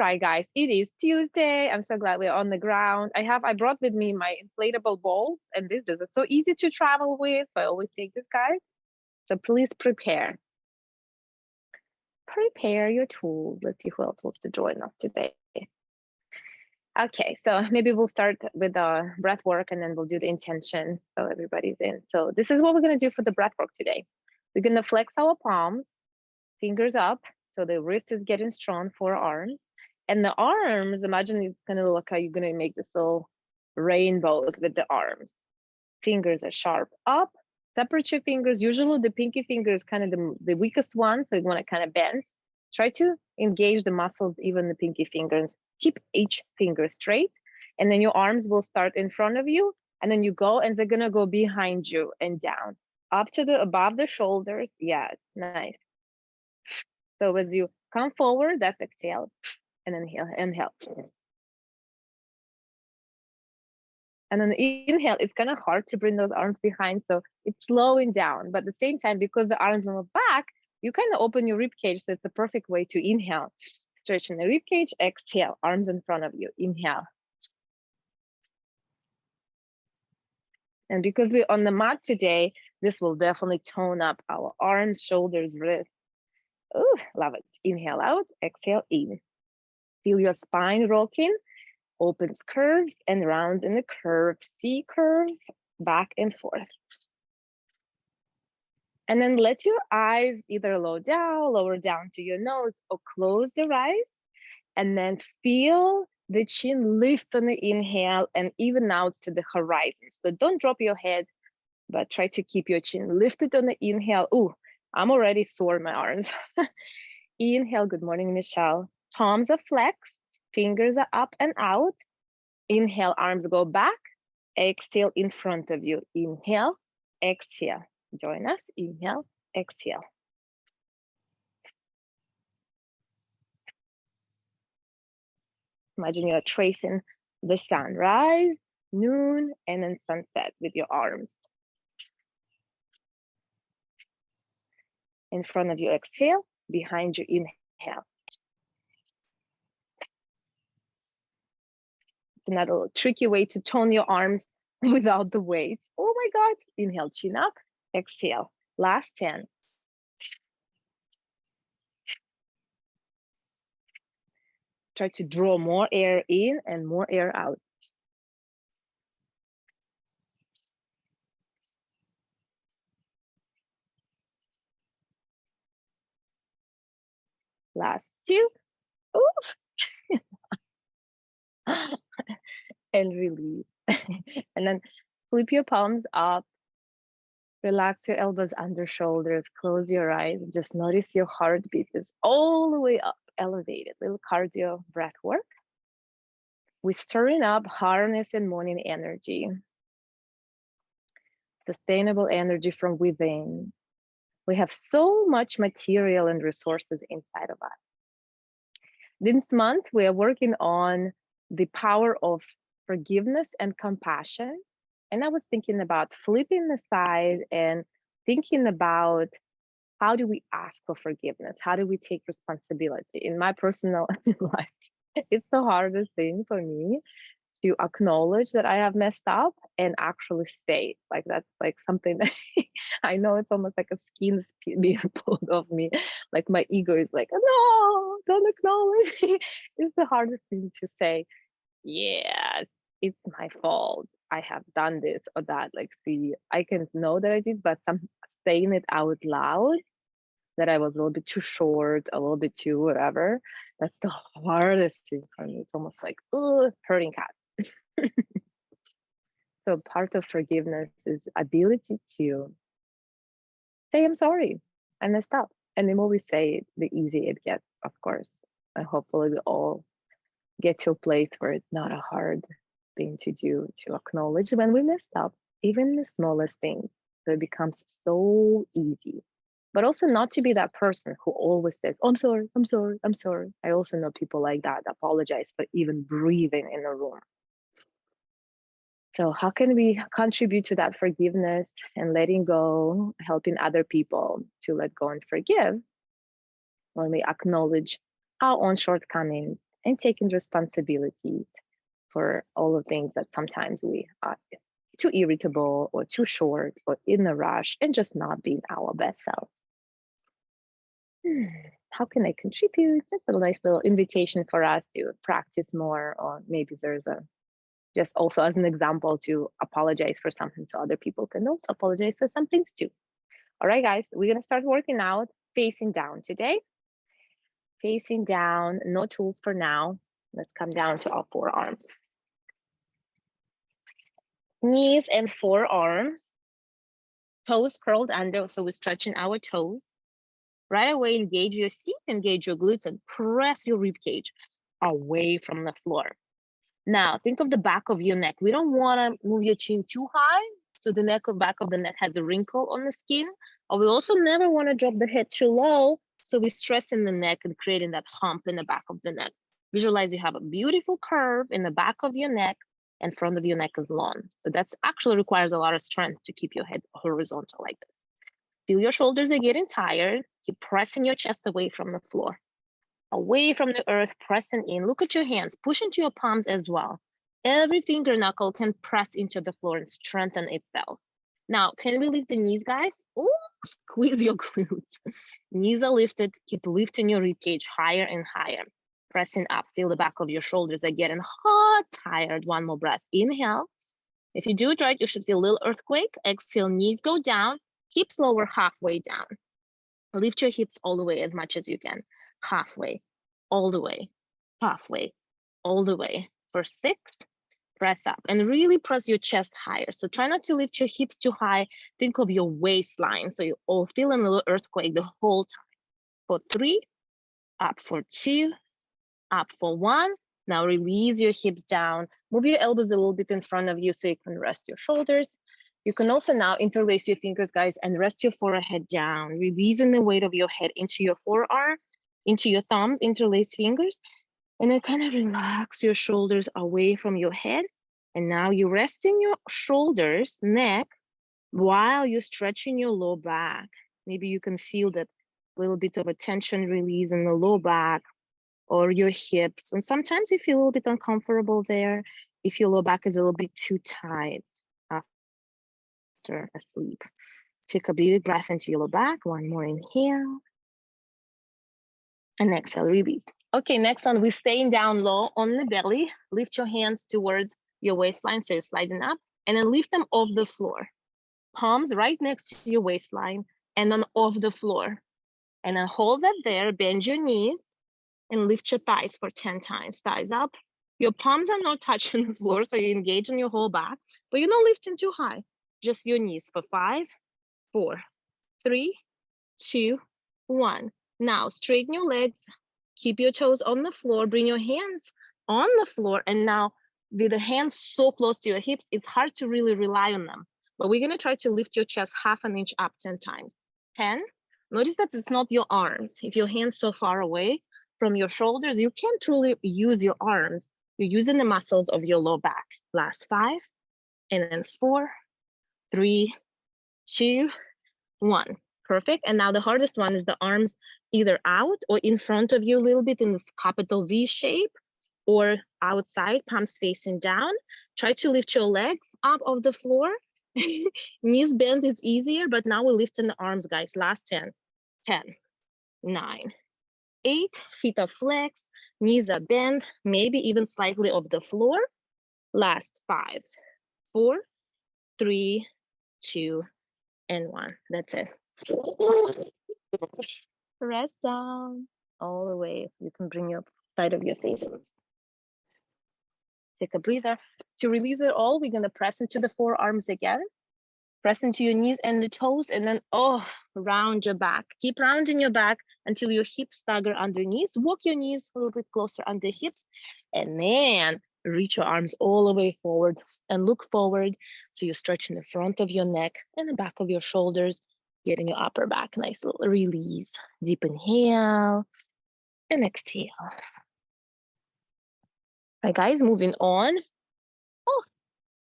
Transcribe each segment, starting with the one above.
right, guys, it is Tuesday. I'm so glad we're on the ground. I brought with me my inflatable balls, and this is so easy to travel with. So I always take this, guys. So please prepare. Prepare your tools. Let's see who else wants to join us today. Okay, so maybe we'll start with the breath work and then we'll do the intention so everybody's in. So this is what we're going to do for the breath work today. We're going to flex our palms, fingers up, so the wrist is getting strong for arms. And the arms, imagine it's going to look how you're going to make this little rainbows with the arms. Fingers are sharp up. Separate your fingers. Usually the pinky finger is kind of the weakest one, so you want to kind of bend. Try to engage the muscles, even the pinky fingers. Keep each finger straight, and then your arms will start in front of you, and then you go, and they're gonna go behind you and down, up to the above the shoulders. Yes, nice. So as you come forward, that's exhale, and inhale, inhale. And then inhale, it's kind of hard to bring those arms behind, so it's slowing down. But at the same time, because the arms are back, you kind of open your rib cage, so it's the perfect way to inhale. Stretching the rib cage, exhale, arms in front of you, inhale. And because we're on the mat today, this will definitely tone up our arms, shoulders, wrists. Ooh, love it. Inhale out, exhale in. Feel your spine rocking, opens curves and rounds in the curve, C curve, back and forth. And then let your eyes either lower down to your nose, or close your eyes. And then feel the chin lift on the inhale and even out to the horizon. So don't drop your head, but try to keep your chin lifted on the inhale. Ooh, I'm already sore in my arms. Inhale, good morning, Michelle. Palms are flexed, fingers are up and out. Inhale, arms go back. Exhale in front of you. Inhale, exhale. Join us. Inhale, exhale. Imagine you're tracing the sunrise, noon, and then sunset with your arms. In front of you, exhale. Behind you, inhale. Another tricky way to tone your arms without the weight. Oh my God. Inhale, chin up. Exhale. Last 10. Try to draw more air in and more air out. Last 2. Ooh. And release. And then flip your palms up. Relax your elbows under shoulders. Close your eyes. Just notice your heartbeat is all the way up, elevated. Little cardio breath work. We're stirring up harness and morning energy. Sustainable energy from within. We have so much material and resources inside of us. This month, we are working on the power of forgiveness and compassion. And I was thinking about flipping the side and thinking about how do we ask for forgiveness? How do we take responsibility? In my personal life, it's the hardest thing for me to acknowledge that I have messed up and actually say like that's like something that I know it's almost like a skin being pulled off me. Like my ego is like, no, don't acknowledge me. It's the hardest thing to say. Yes, it's my fault. I have done this or that. Like, see, I can know that I did, but saying it out loud that I was a little bit too short, a little bit too whatever. That's the hardest thing for me. It's almost like, hurting cat. So part of forgiveness is ability to say, I'm sorry, I messed up. And the more we say it, the easier it gets, of course. And hopefully we all get to a place where it's not a hard thing to do, to acknowledge when we messed up, even the smallest things. So it becomes so easy. But also not to be that person who always says, oh, I'm sorry, I'm sorry, I'm sorry. I also know people like that apologize for even breathing in a room. So how can we contribute to that forgiveness and letting go, helping other people to let go and forgive when we acknowledge our own shortcomings and taking responsibility for all the things that sometimes we are too irritable or too short or in a rush and just not being our best selves. How can I contribute? Just a nice little invitation for us to practice more, or maybe there's a, just also as an example to apologize for something so other people can also apologize for some things too. All right, guys, we're gonna start working out facing down today. Facing down, no tools for now. Let's come down to our forearms. Knees and forearms. Toes curled under, so we're stretching our toes. Right away, engage your seat, engage your glutes, and press your rib cage away from the floor. Now, think of the back of your neck. We don't want to move your chin too high, so the back of the neck has a wrinkle on the skin. Or we also never want to drop the head too low, so we're stressing the neck and creating that hump in the back of the neck. Visualize you have a beautiful curve in the back of your neck, and front of your neck is long. So that actually requires a lot of strength to keep your head horizontal like this. Feel your shoulders are getting tired. Keep pressing your chest away from the floor. Away from the earth, pressing in. Look at your hands. Push into your palms as well. Every finger knuckle can press into the floor and strengthen itself. Now, can we lift the knees, guys? Oh, squeeze your glutes. Knees are lifted. Keep lifting your ribcage higher and higher. Pressing up. Feel the back of your shoulders are getting hot, tired. One more breath. Inhale. If you do it right, you should feel a little earthquake. Exhale, knees go down. Hips lower halfway down. Lift your hips all the way as much as you can. Halfway, all the way, halfway, all the way. For 6, press up and really press your chest higher. So try not to lift your hips too high. Think of your waistline. So you're all feeling a little earthquake the whole time. For 3, up for 2, up for 1. Now release your hips down. Move your elbows a little bit in front of you so you can rest your shoulders. You can also now interlace your fingers, guys, and rest your forehead down, releasing the weight of your head into your forearm, into your thumbs, interlace fingers, and then kind of relax your shoulders away from your head. And now you're resting your shoulders, neck, while you're stretching your low back. Maybe you can feel that little bit of a tension release in the low back or your hips. And sometimes you feel a little bit uncomfortable there if your low back is a little bit too tight after asleep. Take a big breath into your low back. One more inhale. And exhale, release. Okay, next one, we're staying down low on the belly. Lift your hands towards your waistline, so you're sliding up, and then lift them off the floor. Palms right next to your waistline, and then off the floor. And then hold that there, bend your knees, and lift your thighs for 10 times. Thighs up. Your palms are not touching the floor, so you engage in your whole back, but you're not lifting too high. Just your knees for 5, 4, 3, 2, 1. Now straighten your legs, keep your toes on the floor, bring your hands on the floor, and now with the hands so close to your hips, it's hard to really rely on them. But we're gonna try to lift your chest half an inch up 10 times. 10. Notice that it's not your arms. If your hand's so far away from your shoulders, you can't truly use your arms. You're using the muscles of your low back. Last 5, and then 4, 3, 2, 1. Perfect. And now the hardest one is the arms either out or in front of you a little bit in this capital V shape, or outside, palms facing down. Try to lift your legs up off the floor. Knees bend, it's easier, but now we're lifting the arms, guys. Last 10, 10, 9, 8, feet are flexed, knees are bent, maybe even slightly off the floor. Last 5, 4, 3, 2, and 1. That's it. Rest down all the way. You can bring your side of your face. Take a breather. To release it all, we're gonna press into the forearms again. Press into your knees and the toes, and then round your back. Keep rounding your back until your hips stagger underneath. Walk your knees a little bit closer under hips, and then reach your arms all the way forward and look forward. So you're stretching the front of your neck and the back of your shoulders, getting your upper back nice little release. Deep inhale and exhale. All right, guys, moving on.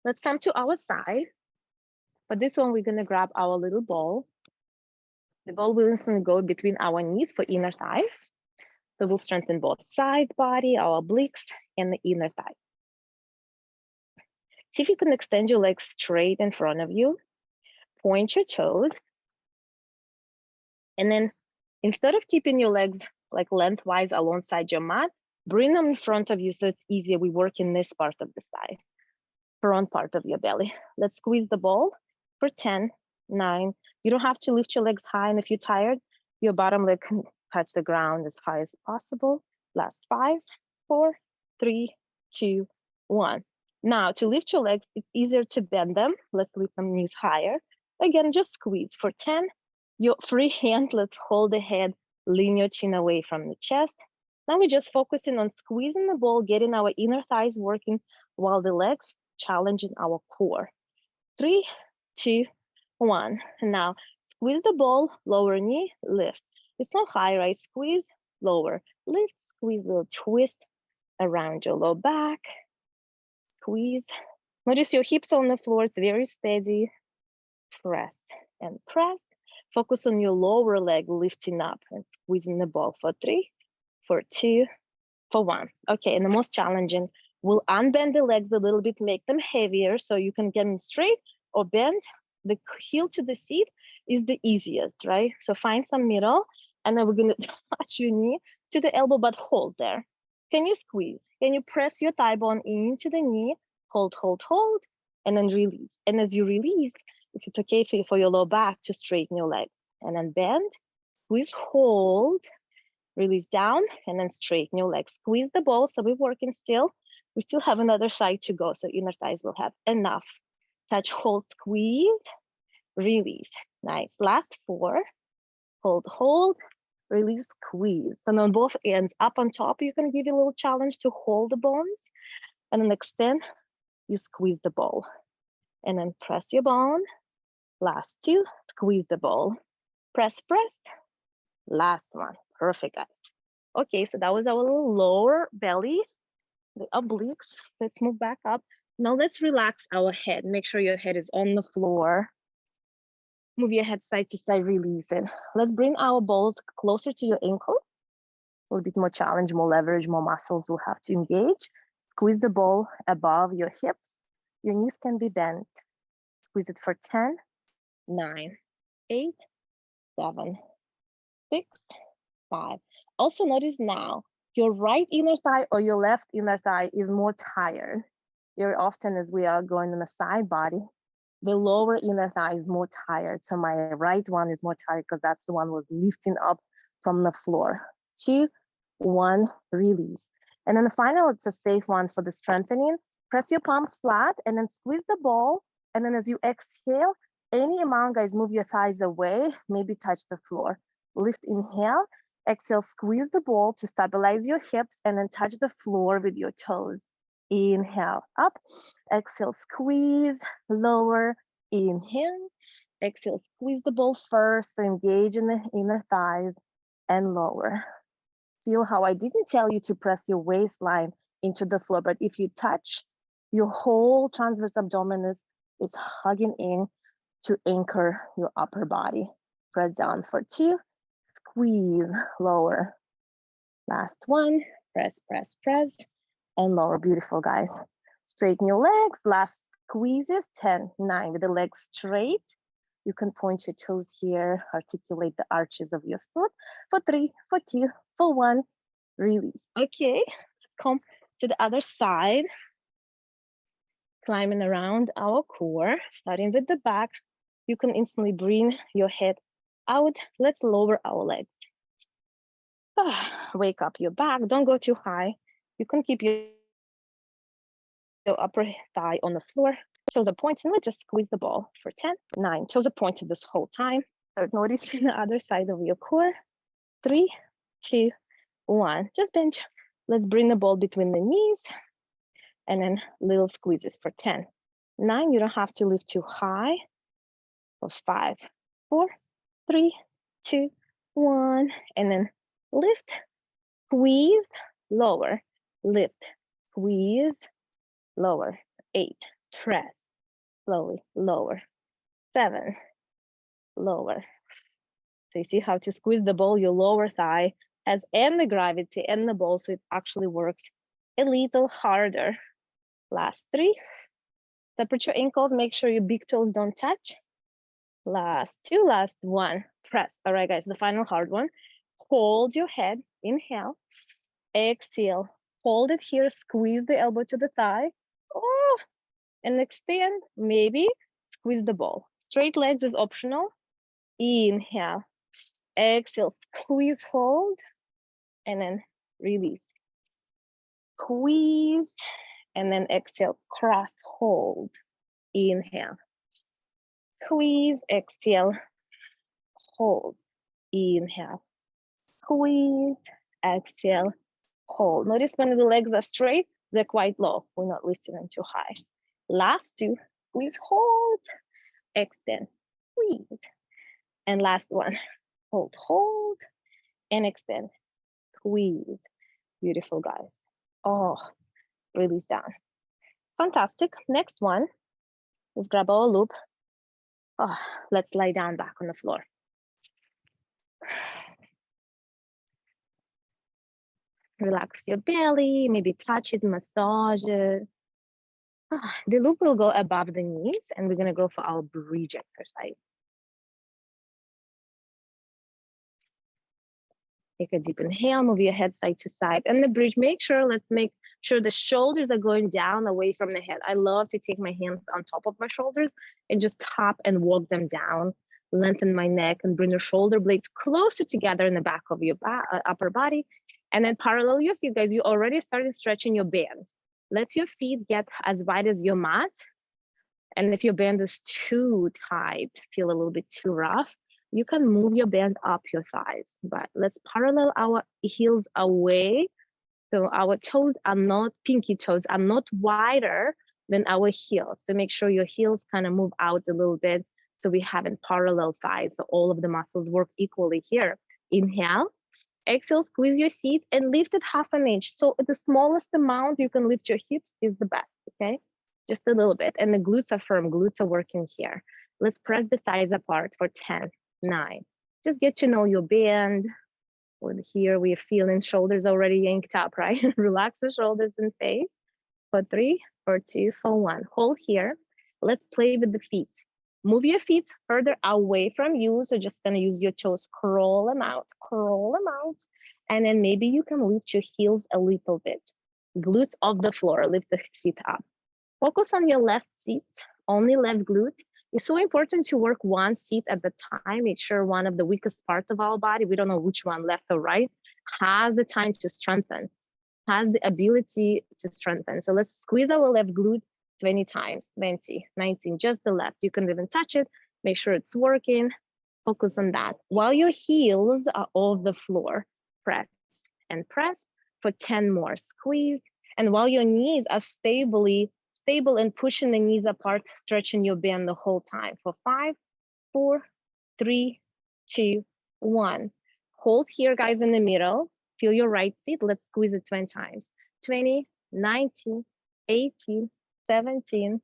Let's come to our side. But this one, we're gonna grab our little ball. The ball will instantly go between our knees for inner thighs. So we'll strengthen both side body, our obliques, and the inner thigh. See if you can extend your legs straight in front of you. Point your toes. And then instead of keeping your legs like lengthwise alongside your mat, bring them in front of you so it's easier. We work in this part of the side, front part of your belly. Let's squeeze the ball for 10, 9. You don't have to lift your legs high, and if you're tired, your bottom leg can touch the ground as high as possible. Last 5, 4, 3, 2, 1. Now, to lift your legs, it's easier to bend them. Let's lift them knees higher. Again, just squeeze for 10. Your free hand, let's hold the head, lean your chin away from the chest. Now we're just focusing on squeezing the ball, getting our inner thighs working while the legs challenging our core. 3, 2, 1. Now squeeze the ball, lower knee, lift. It's not high, right? Squeeze, lower, lift, squeeze, little twist around your low back. Squeeze. Notice your hips on the floor. It's very steady. Press and press. Focus on your lower leg lifting up and squeezing the ball for 3, for 2, for 1. Okay, and the most challenging, we'll unbend the legs a little bit, make them heavier so you can get them straight or bend. The heel to the seat is the easiest, right? So find some middle, and then we're gonna touch your knee to the elbow, but hold there. Can you squeeze? Can you press your thigh bone into the knee? Hold, hold, hold, and then release. And as you release, if it's okay for your low back, to straighten your legs. And then bend, squeeze, hold, release down, and then straighten your legs. Squeeze the ball, so we're working still. We still have another side to go, so inner thighs will have enough. Touch, hold, squeeze, release. Nice. Last 4. Hold, hold, release, squeeze. And on both ends, up on top, you can give you a little challenge to hold the bones. And then extend, you squeeze the ball. And then press your bone. Last 2, squeeze the ball. Press, press. Last one. Perfect, guys. Okay, so that was our little lower belly, the obliques. Let's move back up. Now let's relax our head. Make sure your head is on the floor. Move your head side to side, release it. Let's bring our balls closer to your ankle. A little bit more challenge, more leverage, more muscles will have to engage. Squeeze the ball above your hips. Your knees can be bent. Squeeze it for 10, 9, 8, 7, 6, 5. Also notice now, your right inner thigh or your left inner thigh is more tired. Very often as we are going on the side body, the lower inner thigh is more tired. So my right one is more tired because that's the one was lifting up from the floor. 2, 1, release. And then the final, it's a safe one for the strengthening. Press your palms flat and then squeeze the ball. And then as you exhale, any amount, guys, move your thighs away, maybe touch the floor. Lift, inhale, exhale, squeeze the ball to stabilize your hips and then touch the floor with your toes. Inhale, up, exhale, squeeze, lower, inhale, exhale, squeeze the ball first, so engage in the inner thighs and lower. Feel how I didn't tell you to press your waistline into the floor, but if you touch, your whole transverse abdominis is hugging in to anchor your upper body. Press down for 2, squeeze, lower. Last 1, press, press, press, and lower. Beautiful, guys. Straighten your legs. Last squeezes, 10, 9, with the legs straight. You can point your toes here, articulate the arches of your foot. For 3, for 2, for 1, release. Okay, let's come to the other side. Climbing around our core, starting with the back. You can instantly bring your head out. Let's lower our legs. Wake up your back. Don't go too high. You can keep your upper thigh on the floor. Shoulder points, and let's just squeeze the ball for 10, 9. Shoulder pointed this whole time. Start noticing the other side of your core. 3, 2, 1. Just bench. Let's bring the ball between the knees. And then little squeezes for 10, 9. You don't have to lift too high. For 5, 4, 3, 2, 1. And then lift, squeeze, lower, lift, squeeze, lower. 8, press, slowly, lower. 7, lower. So you see how to squeeze the ball, your lower thigh has and the gravity and the ball, so it actually works a little harder. Last 3. Separate your ankles, make sure your big toes don't touch. Last 2, last 1, press. All right, guys, the final hard one. Hold your head, inhale, exhale, hold it here, squeeze the elbow to the thigh, oh, and extend, maybe squeeze the ball. Straight legs is optional. Inhale, exhale, squeeze, hold, and then release. Squeeze, and then exhale, cross, hold, inhale. Squeeze, exhale, hold, inhale. Squeeze, exhale, hold. Notice when the legs are straight, they're quite low. We're not lifting them too high. Last 2, squeeze, hold, extend, squeeze. And last 1, hold, and extend, squeeze. Beautiful, guys. Oh, release down. Fantastic. Next one, let's grab our loop. Oh, let's lie down back on the floor. Relax your belly, maybe touch it, massage it. The loop will go above the knees, and we're going to go for our bridge exercise. Take a deep inhale, move your head side to side. And the bridge, let's make sure the shoulders are going down away from the head. I love to take my hands on top of my shoulders and just tap and walk them down. Lengthen my neck and bring your shoulder blades closer together in the back of your upper body. And then parallel your feet, guys. You already started stretching your band. Let your feet get as wide as your mat. And if your band is too tight, feel a little bit too rough, you can move your band up your thighs. But let's parallel our heels away. So our toes are not, pinky toes are not wider than our heels. So make sure your heels kind of move out a little bit so we haven't parallel thighs. So all of the muscles work equally here. Inhale. Exhale, squeeze your seat and lift it half an inch. So the smallest amount you can lift your hips is the best, okay? Just a little bit. And the glutes are firm, glutes are working here. Let's press the thighs apart for 10, 9. Just get to know your band. With here, we're feeling shoulders already yanked up, right? Relax the shoulders and face. For 3, for 2, for 1. Hold here. Let's play with the feet. Move your feet further away from you. So just gonna use your toes, curl them out. And then maybe you can lift your heels a little bit. Glutes off the floor, lift the seat up. Focus on your left seat, only left glute. It's so important to work one seat at a time. Make sure one of the weakest parts of our body, we don't know which one, left or right, has the time to strengthen, has the ability to strengthen. So let's squeeze our left glute 20 times, 20, 19, just the left. You can even touch it, make sure it's working. Focus on that. While your heels are off the floor, press and press for 10 more. Squeeze. And while your knees are stable and pushing the knees apart, stretching your band the whole time for 5, 4, 3, 2, 1. Hold here, guys, in the middle. Feel your right seat. Let's squeeze it 20 times. 20, 19, 18, 17.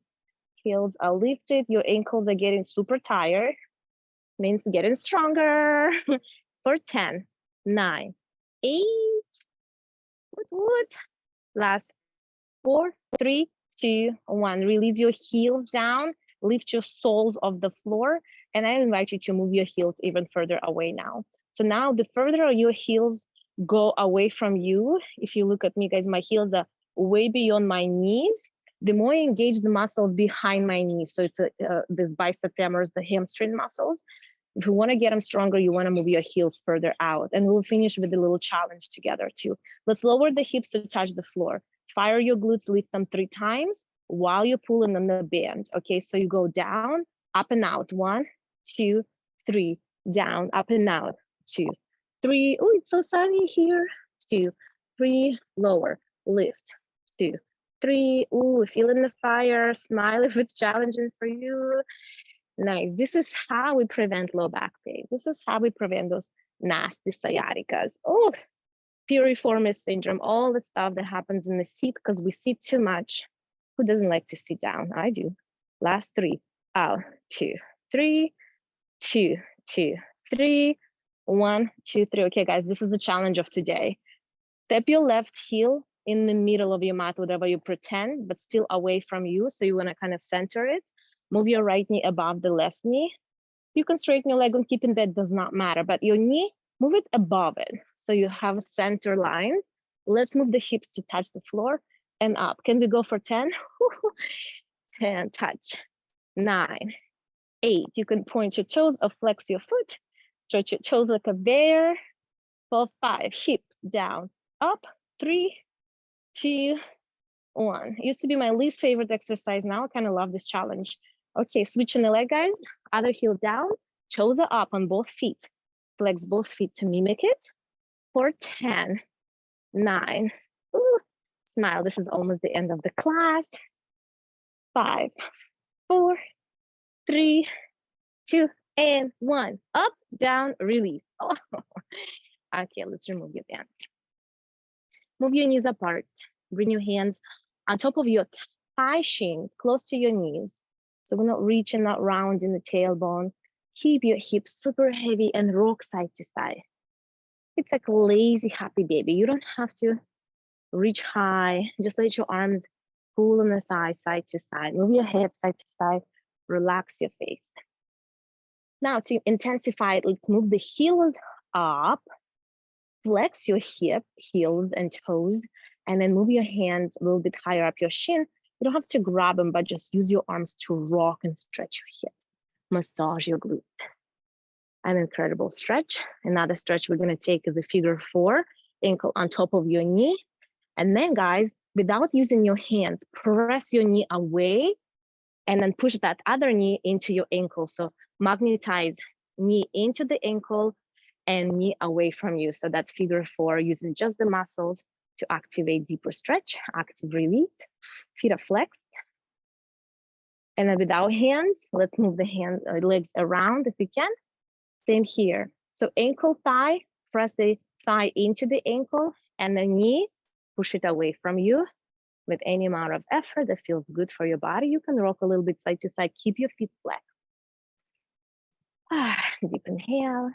Heels are lifted. Your ankles are getting super tired. Means getting stronger. For 10, 9, 8. Good. Last 4, 3, 2, 1. Release your heels down. Lift your soles off the floor. And I invite you to move your heels even further away now. So now the further your heels go away from you, if you look at me, guys, my heels are way beyond my knees. The more I engage the muscles behind my knees, so it's this bicep femoris, the hamstring muscles. If you want to get them stronger, you want to move your heels further out. And we'll finish with a little challenge together too. Let's lower the hips to touch the floor. Fire your glutes, lift them 3 times while you're pulling on the band. Okay, so you go down, up and out. 1, 2, 3. Down, up and out. 2, 3. Oh, it's so sunny here. 2, 3. Lower, lift. 2, 3. Oh, feeling the fire. Smile if it's challenging for you. Nice. This is how we prevent low back pain. This is how we prevent those nasty sciaticas. Oh, piriformis syndrome, all the stuff that happens in the seat because we sit too much. Who doesn't like to sit down? I do. Last 3. Out. 2, 3. 2, 2, 3. 1, 2, 3. Okay, guys, this is the challenge of today. Step your left heel in the middle of your mat, whatever you pretend, but still away from you. So you want to kind of center it. Move your right knee above the left knee. You can straighten your leg and keep in bed, does not matter, but your knee, move it above it. So you have a center line. Let's move the hips to touch the floor and up. Can we go for 10? 10, touch. 9, 8. You can point your toes or flex your foot. Stretch your toes like a bear. 4, 5, hips down, up. 3, 2, 1. It used to be my least favorite exercise. Now I kind of love this challenge. Okay, switching the leg, guys. Other heel down, toes are up on both feet. Flex both feet to mimic it. For 10, 9. Ooh, smile. This is almost the end of the class. 5, 4, 3, 2, and 1. Up, down, release. Oh. Okay, let's remove your band. Move your knees apart. Bring your hands on top of your thigh shins, close to your knees. So we're not reaching, not rounding the tailbone. Keep your hips super heavy and rock side to side. It's like a lazy, happy baby. You don't have to reach high. Just let your arms pull on the thigh, side to side. Move your hips side to side. Relax your face. Now to intensify it, let's move the heels up. Flex your heels and toes, and then move your hands a little bit higher up your shin. You don't have to grab them, but just use your arms to rock and stretch your hips. Massage your glutes. An incredible stretch. Another stretch we're going to take is a figure 4, ankle on top of your knee. And then, guys, without using your hands, press your knee away and then push that other knee into your ankle. So magnetize knee into the ankle and knee away from you. So that figure 4, using just the muscles to activate deeper stretch, active release. Feet are flexed. And then without hands, let's move the legs around if we can. Same here. So ankle, thigh, press the thigh into the ankle, and the knee, push it away from you with any amount of effort that feels good for your body. You can rock a little bit side to side. Keep your feet flat. Deep inhale.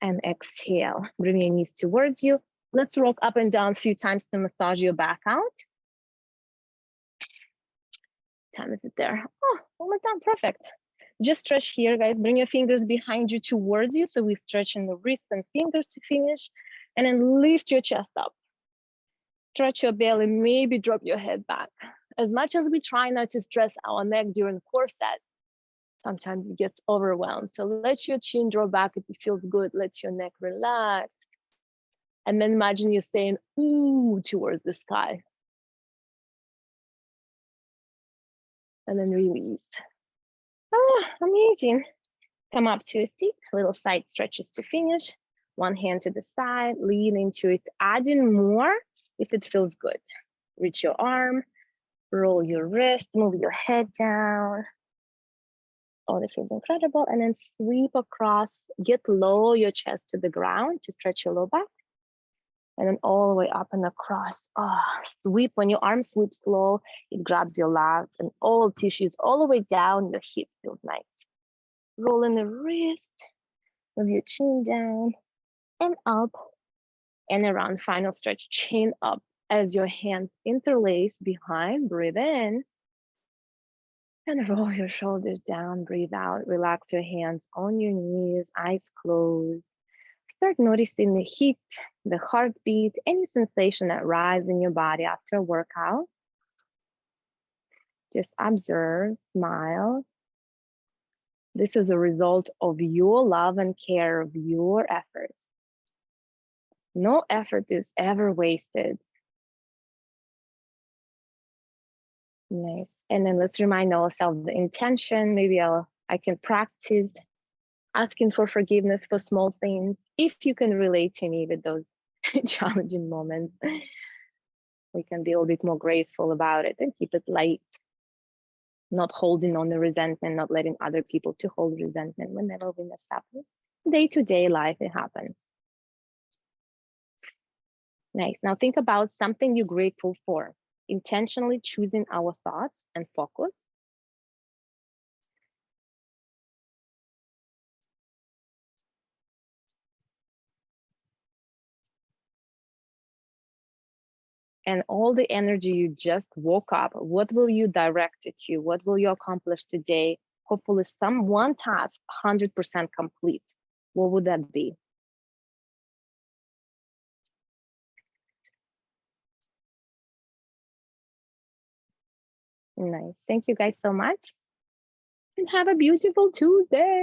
And exhale. Bring your knees towards you. Let's rock up and down a few times to massage your back out. Time is it there? Oh, almost done. Perfect. Just stretch here, guys. Bring your fingers behind you towards you. So we stretch in the wrists and fingers to finish. And then lift your chest up. Stretch your belly. Maybe drop your head back. As much as we try not to stress our neck during core set, sometimes it gets overwhelmed. So let your chin draw back if it feels good. Let your neck relax. And then imagine you're saying, ooh, towards the sky. And then release. Oh, amazing. Come up to a seat, little side stretches to finish. One hand to the side, lean into it, adding more if it feels good. Reach your arm, roll your wrist, move your head down. Oh, that feels incredible. And then sweep across, get low your chest to the ground to stretch your low back. And then all the way up and across. Oh, sweep. When your arm sweeps low, it grabs your lats and all tissues all the way down. Your hip feels nice. Roll in the wrist, move your chin down and up and around. Final stretch, chin up as your hands interlace behind. Breathe in and roll your shoulders down. Breathe out. Relax your hands on your knees, eyes closed. Start noticing the heat, the heartbeat, any sensation that rises in your body after a workout. Just observe, smile. This is a result of your love and care, of your efforts. No effort is ever wasted. Nice. And then let's remind ourselves the intention. Maybe I can practice asking for forgiveness for small things. If you can relate to me with those challenging moments, we can be a little bit more graceful about it and keep it light. Not holding on the resentment, not letting other people to hold resentment whenever we mess up. Day-to-day life, it happens. Nice. Now think about something you're grateful for. Intentionally choosing our thoughts and focus. and all the energy you just woke up, what will you direct it to? What will you accomplish today? Hopefully one task 100% complete. What would that be? Nice. Thank you guys so much. And have a beautiful Tuesday.